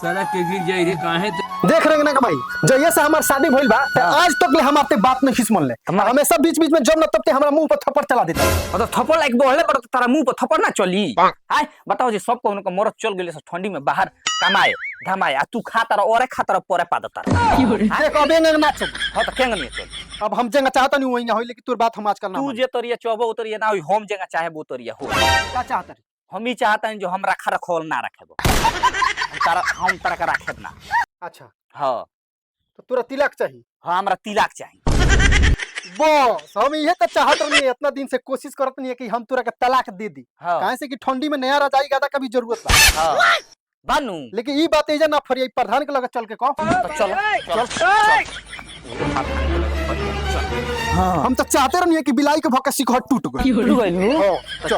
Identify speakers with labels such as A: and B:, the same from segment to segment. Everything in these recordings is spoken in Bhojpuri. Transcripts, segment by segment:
A: सारा के गिर जाई रे काहे
B: देख रहे ना भाई जहिया से हमार शादी भइल बा आज तक ले हम आपते बात नहीं सुन ले हमेशा बीच बीच में जब न तब ते हमरा मुंह पर थप्पड़ चला देता
C: मतलब थप्पड़ लाइक बोले पर तारा मुंह पर थप्पड़ ना चली हाय बताओ जी सब को मरद चल गेले ठंडी में बाहर कमाए धमाए आ तू खा तारा औरे खा तारा परे पा देता
B: देख अबे ना चल
C: हां त केंग नहीं चल
B: अब हम जंगा चाहता नहीं वही ना होई लेकिन तोर बात हम आज करना
C: तू जे तोरिया चोबो उतरिया ना होई हम जगह चाहे वो तोरिया हो
B: का चाहता रे
C: हम ही चाहता हैं जो हम रखा रखोल ना रखेबो हम तारा का रखेब ना
B: अच्छा
C: हां
B: तो तोरा तिलक चाहिए
C: हां हमरा तिलक चाहिए
B: बस हम ये तो चाहत नहीं इतना दिन से कोशिश करत नहीं है कि हम तोरा के तलाक दे दी
C: हाँ।
B: काहे से कि ठंडी में नया रजाई गादा का भी जरूरत बा
C: हां बानू
B: लेकिन ई बात एजा ना फरिया प्रधान के लगे चल के कहो
C: तो चल
B: हम तो चाहते रहनी है कि बिलाई के भक्का सिखहट टूट गई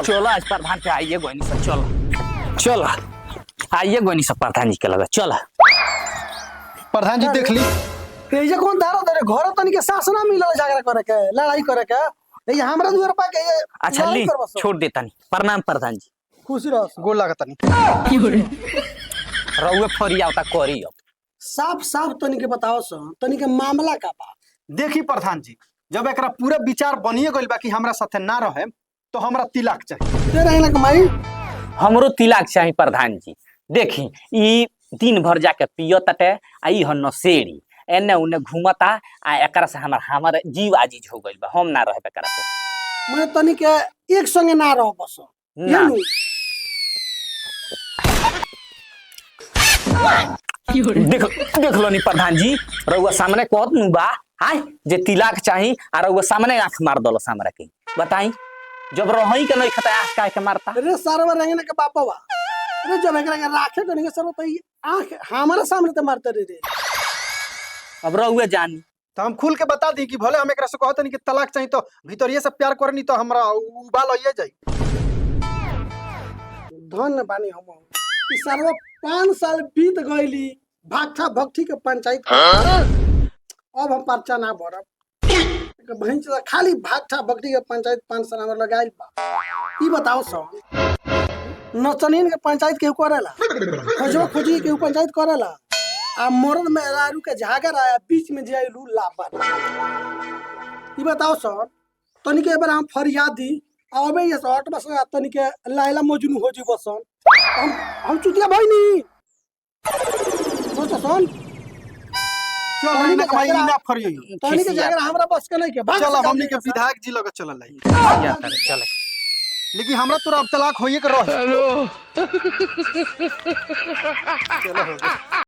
C: चलो आज प्रधान के आइए गोनी से चल आइए गोनी से प्रधान जी के लगा चल
B: प्रधान जी देख ली
D: एजे कौन दारो दरे घर तनी के सास ना मिलल झगड़ा करे के लड़ाई करे के ये हमरा दुआर पा के ये
C: अच्छा ली छोड़ देता नहीं प्रणाम प्रधान जी
D: खुशी रह
B: गोल लागत नहीं
C: रउए फरिया होता करी अब
D: साफ तनी के बताओ सो तनी के मामला का बा
B: देखी प्रधान जी जब एकरा पूरा विचार बनिए गइल बा कि हमरा साथे ना रहे तो हमरा तिलक चाहिए
D: ते रही ना कमाई
C: हमरो तिलक चाहिए प्रधान जी देखी ई दिन भर जाके पियो तटे आ ई हन नसेड़ी एने उने घूमता आ एकरा से हमर जीव आजीज हो गइल बा हम ना रहे एकरा पे
D: मैं तनी के एक संगे ना रह बस
C: ना देख लो नी प्रधान जी रउआ सामने कहत नु बा हाय जे तिलक चाही आ रउआ सामने आंख मार दलो सामने के बताई जब रहई के नहीं खता आंख काहे के मारता
D: अरे सरवा रंगने के बापा बा अरे जब एकरा के राखे करेंगे सरवा तो आंख हमारे सामने ते मारते रे
C: अब रउआ जानी
B: तो हम खुल के बता दी कि भले हम एकरा से कहत नहीं कि तलाक चाहिए तो भीतरिए से प्यार करनी तो हमरा उबाल आइए जाई
D: धन बानी हम ई सरवा 5 साल बीत गइली भागठा भक्ति के पंचायत अब हम पर्चा ना भरब बहन से खाली भागठा भक्ति के पंचायत 5 साल हमरा लगाइल बा ई बताओ सो नचनीन के पंचायत केहू करेला खोजो खोजी केहू पंचायत करेला आ मर्द में रारू के झागर आया बीच में जाइलू लापर ई बताओ सर तनी के बार हम फरियाद दी अबे ये शॉर्ट बस तनी के लाइला मजनू हो जी बसन हम चुतिया भाई नी सोच सन
B: चल ना भाई ना फरियो
D: तनी के जागर हमरा बस के नहीं के भाग
B: चल हमनी के विधायक जी लगे चलल लाई
C: चल
B: लेकिन हमरा तोरा अब तलाक होइए के रह चलो हो गया